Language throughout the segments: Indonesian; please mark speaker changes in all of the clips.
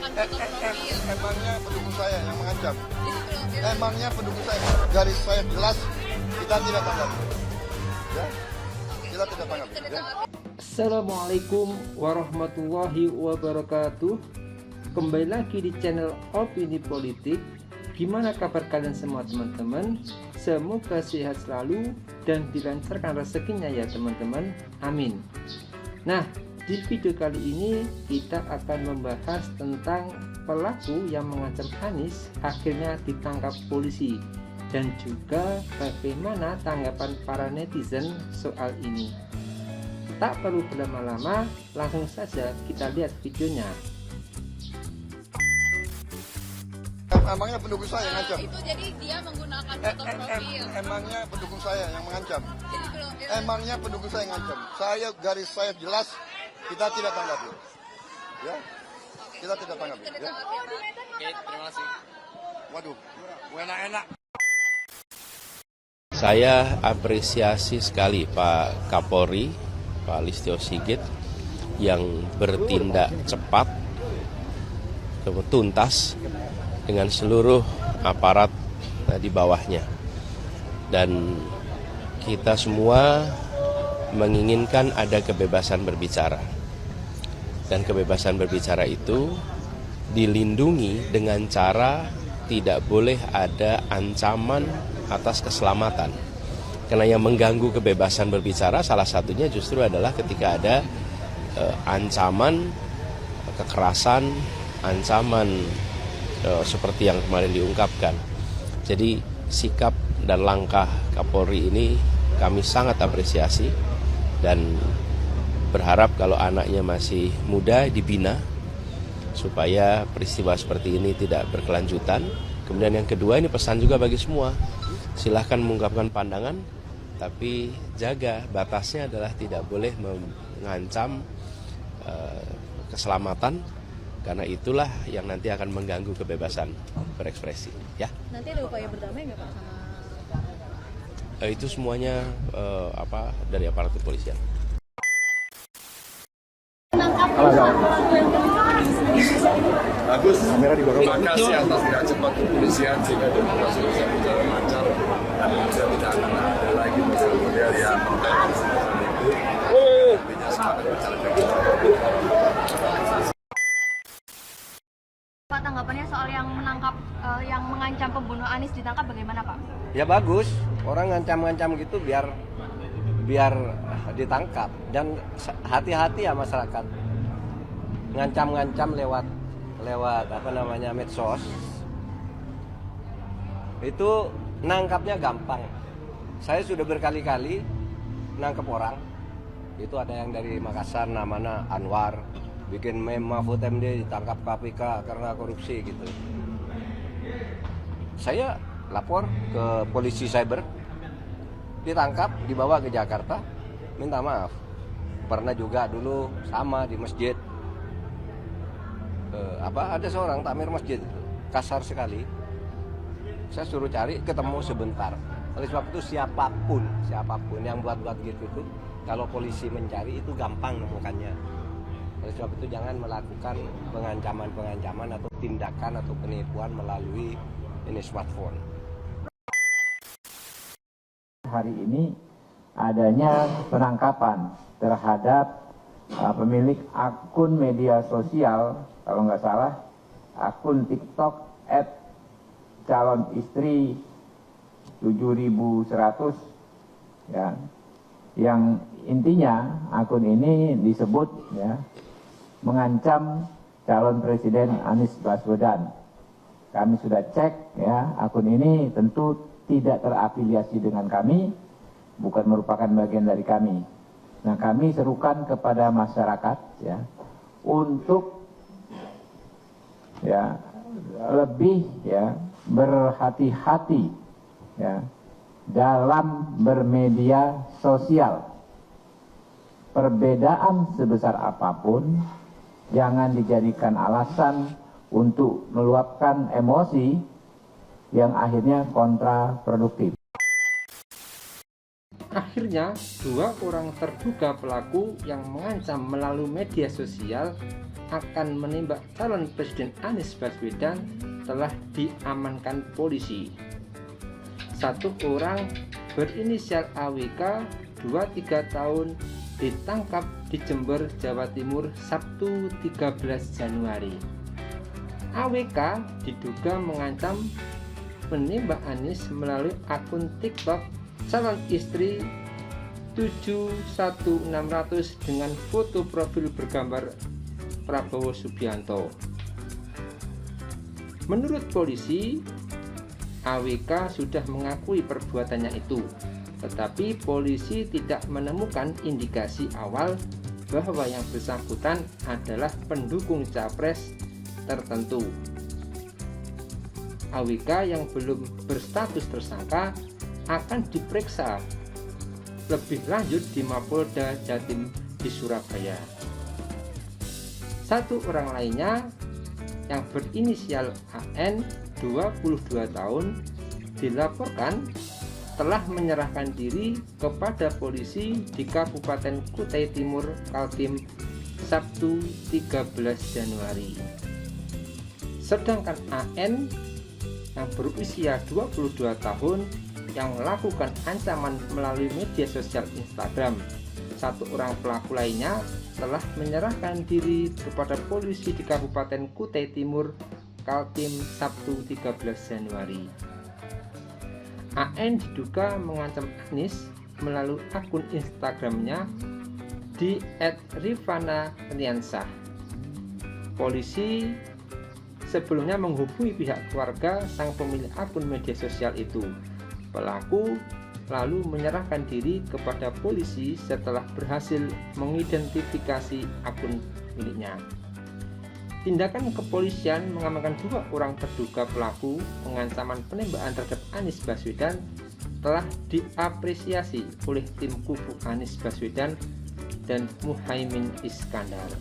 Speaker 1: menggunakan foto profil.
Speaker 2: Emangnya pendukung saya yang mengancam?
Speaker 1: Itu profil.
Speaker 2: Emangnya pendukung saya garis saya jelas, kita tidak tanggapi. Ya, kita tidak tanggapi. Ya.
Speaker 3: Assalamualaikum warahmatullahi wabarakatuh. Kembali lagi di channel Opini Politik. Gimana kabar kalian semua teman-teman? Semoga sehat selalu dan dilancarkan rezekinya ya teman-teman. Amin. Nah, di video kali ini kita akan membahas tentang pelaku yang mengancam Anies akhirnya ditangkap polisi, dan juga bagaimana tanggapan para netizen soal ini. Tak perlu berlama-lama, langsung saja kita lihat videonya.
Speaker 2: Emangnya pendukung saya yang mengancam?
Speaker 1: Itu jadi dia menggunakan foto profil.
Speaker 2: Emangnya pendukung saya yang mengancam?
Speaker 1: Itu profil.
Speaker 2: Emangnya pendukung saya yang mengancam? Saya garis saya jelas, kita tidak tanggapi. Ya, kita tidak tanggapi. Ya.
Speaker 1: Oke,
Speaker 4: terima kasih.
Speaker 2: Waduh, enak-enak.
Speaker 4: Saya apresiasi sekali Pak Kapolri, Pak Listio Sigit, yang bertindak cepat, tuntas dengan seluruh aparat di bawahnya. Dan kita semua menginginkan ada kebebasan berbicara. Dan kebebasan berbicara itu dilindungi dengan cara tidak boleh ada ancaman atas keselamatan. Karena yang mengganggu kebebasan berbicara salah satunya justru adalah ketika ada ancaman kekerasan, ancaman seperti yang kemarin diungkapkan. Jadi sikap dan langkah Kapolri ini kami sangat apresiasi dan berharap kalau anaknya masih muda dibina supaya peristiwa seperti ini tidak berkelanjutan. Kemudian yang kedua, ini pesan juga bagi semua, silahkan mengungkapkan pandangan, tapi jaga batasnya adalah tidak boleh mengancam keselamatan, karena itulah yang nanti akan mengganggu kebebasan berekspresi. Ya.
Speaker 1: Nanti ada upaya berdamai nggak Pak sama?
Speaker 4: Itu semuanya dari aparat kepolisian.
Speaker 2: Bagus, kamera di bawah.
Speaker 5: Terima kasih atas gerak cepat kepolisian sehingga demokrasi bisa berjalan lancar dan tidak akan ada lagi model-model yang itu artinya semangat berjalan dengan
Speaker 6: Pak, tanggapannya soal yang menangkap, yang mengancam pembunuh Anies ditangkap bagaimana Pak?
Speaker 7: Ya bagus, orang ngancam-ngancam gitu biar ditangkap, dan hati-hati ya masyarakat ngancam-ngancam lewat medsos. Itu nangkapnya gampang. Saya sudah berkali-kali nangkep orang. Itu ada yang dari Makassar namanya Anwar, bikin meme Mahfud MD ditangkap KPK karena korupsi gitu. Saya lapor ke polisi cyber, ditangkap, dibawa ke Jakarta, minta maaf. Pernah juga dulu sama di masjid, ada seorang takmir masjid itu kasar sekali. Saya suruh cari, ketemu sebentar. Oleh sebab itu siapapun yang buat gitu itu, kalau polisi mencari itu gampang nemukannya. Oleh sebab itu jangan melakukan pengancaman atau tindakan atau penipuan melalui ini smartphone.
Speaker 3: Hari ini adanya penangkapan terhadap pemilik akun media sosial, kalau nggak salah akun TikTok @calonistri 7100 ya, yang intinya akun ini disebut ya mengancam calon presiden Anies Baswedan. Kami sudah cek ya, akun ini tentu tidak terafiliasi dengan kami, bukan merupakan bagian dari kami. Nah, kami serukan kepada masyarakat ya untuk ya lebih ya berhati-hati ya dalam bermedia sosial. Perbedaan sebesar apapun jangan dijadikan alasan untuk meluapkan emosi yang akhirnya kontraproduktif. Akhirnya, dua orang terduga pelaku yang mengancam melalui media sosial akan menembak calon Presiden Anies Baswedan telah diamankan polisi. Satu orang berinisial AWK 23 tahun ditangkap di Jember, Jawa Timur Sabtu 13 Januari. AWK diduga mengancam menembak Anies melalui akun TikTok calon istri 71600 dengan foto profil bergambar Prabowo Subianto. Menurut polisi, AWK sudah mengakui perbuatannya itu, tetapi polisi tidak menemukan indikasi awal bahwa yang bersangkutan adalah pendukung capres tertentu. AWK yang belum berstatus tersangka akan diperiksa lebih lanjut di Mapolda Jatim di Surabaya. Satu orang lainnya yang berinisial AN 22 tahun dilaporkan telah menyerahkan diri kepada polisi di Kabupaten Kutai Timur, Kaltim, Sabtu 13 Januari. Sedangkan AN yang berusia 22 tahun yang melakukan ancaman melalui media sosial Instagram. Satu orang pelaku lainnya telah menyerahkan diri kepada polisi di Kabupaten Kutai Timur, Kaltim, Sabtu 13 Januari. AN diduga mengancam Anies melalui akun Instagramnya di @rifana_riansah. Polisi sebelumnya menghubungi pihak keluarga sang pemilik akun media sosial itu. Pelaku lalu menyerahkan diri kepada polisi setelah berhasil mengidentifikasi akun miliknya. Tindakan kepolisian mengamankan dua orang terduga pelaku pengancaman penembakan terhadap Anies Baswedan telah diapresiasi oleh tim kubu Anies Baswedan dan Muhaimin Iskandar.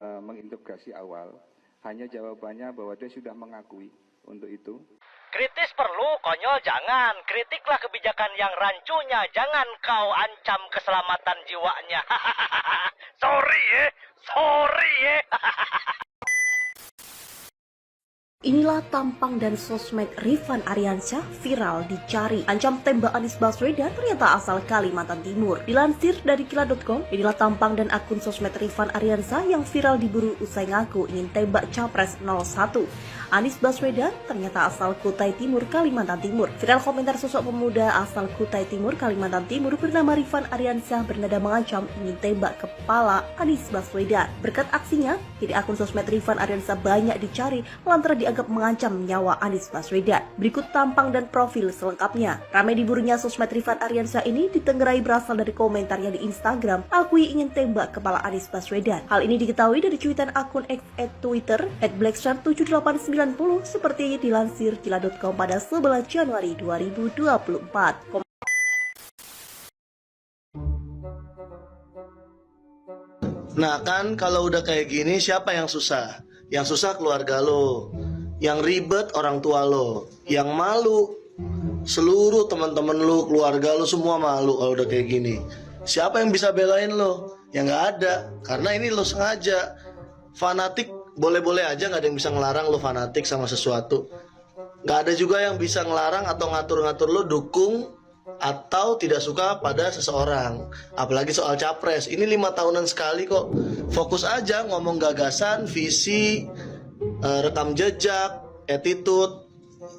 Speaker 8: Menginterogasi awal, hanya jawabannya bahwa dia sudah mengakui untuk itu.
Speaker 9: Kritis perlu, konyol jangan. Kritiklah kebijakan yang rancunya, jangan kau ancam keselamatan jiwanya. Sorry ya.
Speaker 10: Inilah tampang dan sosmed Rifan Ariansyah viral dicari. Ancam tembak Anies Baswedan ternyata asal Kalimantan Timur. Dilansir dari Kila.com, inilah tampang dan akun sosmed Rifan Ariansyah yang viral diburu usai ngaku ingin tembak Capres 01. Anies Baswedan ternyata asal Kutai Timur, Kalimantan Timur. Viral komentar sosok pemuda asal Kutai Timur, Kalimantan Timur bernama Rifan Ariansyah bernada mengancam ingin tembak kepala Anies Baswedan. Berkat aksinya, kini akun sosmed Rifan Ariansyah banyak dicari lantaran dianggap mengancam nyawa Anies Baswedan. Berikut tampang dan profil selengkapnya. Ramai diburunya sosmed Rifan Ariansyah ini ditenggerai berasal dari komentarnya di Instagram, akui ingin tembak kepala Anies Baswedan. Hal ini diketahui dari cuitan akun Twitter @blackstar7890 seperti dilansir Kila.com pada 11 Januari 2024.
Speaker 11: Nah kan kalau udah kayak gini siapa yang susah? Yang susah keluarga lo, yang ribet orang tua lo, yang malu seluruh teman-teman lo, keluarga lo semua malu kalau udah kayak gini. Siapa yang bisa belain lo? Ya nggak ada, karena ini lo sengaja. Fanatik boleh-boleh aja, nggak ada yang bisa ngelarang lo fanatik sama sesuatu. Nggak ada juga yang bisa ngelarang atau ngatur-ngatur lo dukung atau tidak suka pada seseorang. Apalagi soal capres, ini 5 tahunan sekali kok. Fokus aja ngomong gagasan, visi, rekam jejak, attitude,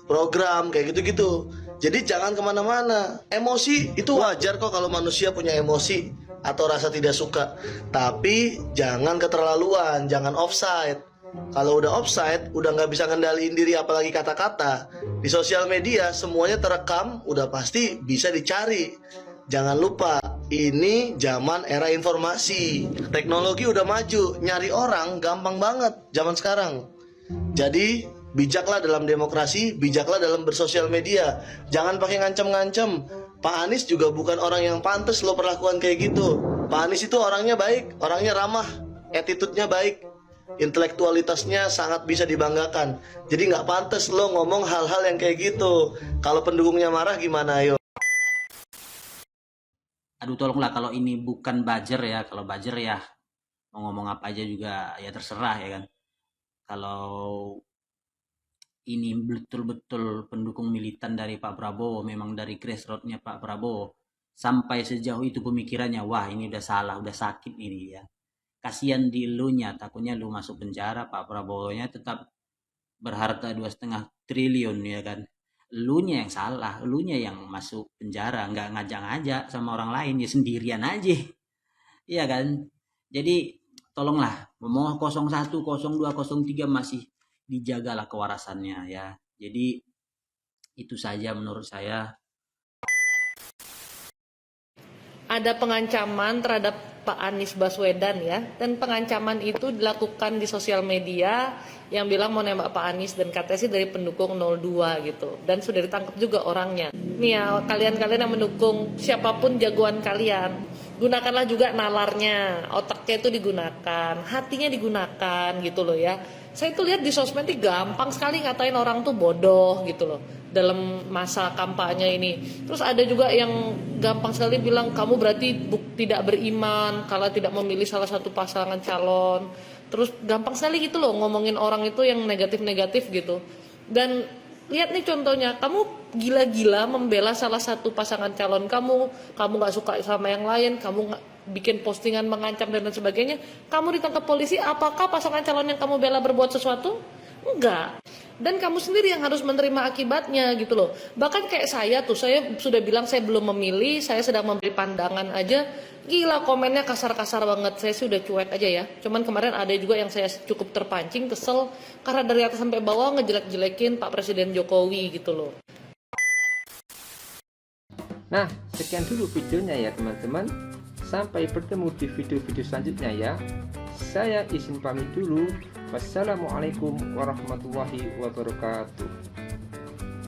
Speaker 11: program, kayak gitu-gitu. Jadi jangan kemana-mana. Emosi itu wajar kok kalau manusia punya emosi atau rasa tidak suka. Tapi jangan keterlaluan, jangan offside. Kalau udah offside, udah nggak bisa ngendaliin diri apalagi kata-kata. Di sosial media semuanya terekam, udah pasti bisa dicari. Jangan lupa, ini zaman era informasi. Teknologi udah maju, nyari orang gampang banget zaman sekarang. Jadi bijaklah dalam demokrasi, bijaklah dalam bersosial media. Jangan pakai ngancem-ngancem. Pak Anies juga bukan orang yang pantas lo perlakuan kayak gitu. Pak Anies itu orangnya baik, orangnya ramah, attitude-nya baik, intelektualitasnya sangat bisa dibanggakan. Jadi nggak pantas lo ngomong hal-hal yang kayak gitu. Kalau pendukungnya marah gimana, ayo?
Speaker 12: Aduh tolonglah kalau ini bukan buzzer ya, kalau buzzer ya mau ngomong apa aja juga ya terserah ya kan. Kalau ini betul-betul pendukung militan dari Pak Prabowo, memang dari grassroots-nya Pak Prabowo, sampai sejauh itu pemikirannya, wah ini udah salah, udah sakit ini ya. Kasihan di elunya, takutnya lu masuk penjara, Pak Prabowo-nya tetap berharta 2,5 triliun ya kan. Elunya yang salah, elunya yang masuk penjara, nggak ngajak-ngajak sama orang lain, ya sendirian aja. Iya kan? Jadi tolonglah, mau 01, 02, 03 masih dijagalah kewarasannya ya. Jadi itu saja menurut saya.
Speaker 13: Ada pengancaman terhadap Pak Anies Baswedan ya, dan pengancaman itu dilakukan di sosial media yang bilang mau nembak Pak Anies dan katanya sih dari pendukung 02 gitu, dan sudah ditangkap juga orangnya. Nih ya, kalian-kalian yang mendukung siapapun jagoan kalian, gunakanlah juga nalarnya, otaknya itu digunakan, hatinya digunakan gitu loh ya. Saya tuh lihat di sosmed itu gampang sekali ngatain orang tuh bodoh gitu loh dalam masa kampanye ini. Terus ada juga yang gampang sekali bilang kamu berarti tidak beriman kalau tidak memilih salah satu pasangan calon. Terus gampang sekali gitu loh ngomongin orang itu yang negatif-negatif gitu. Dan lihat nih contohnya, kamu gila-gila membela salah satu pasangan calon kamu gak suka sama yang lain, kamu bikin postingan mengancam dan lain sebagainya, kamu ditangkap polisi. Apakah pasangan calon yang kamu bela berbuat sesuatu? Enggak. Dan kamu sendiri yang harus menerima akibatnya gitu loh. Bahkan kayak saya sudah bilang saya belum memilih, saya sedang memberi pandangan aja. Gila, komennya kasar-kasar banget. Saya sudah cuek aja ya. Cuman kemarin ada juga yang saya cukup terpancing, kesel, karena dari atas sampai bawah ngejelek-jelekin Pak Presiden Jokowi gitu loh.
Speaker 3: Nah, sekian dulu videonya ya teman-teman. Sampai bertemu di video-video selanjutnya ya. Saya izin pamit dulu. Wassalamualaikum warahmatullahi wabarakatuh.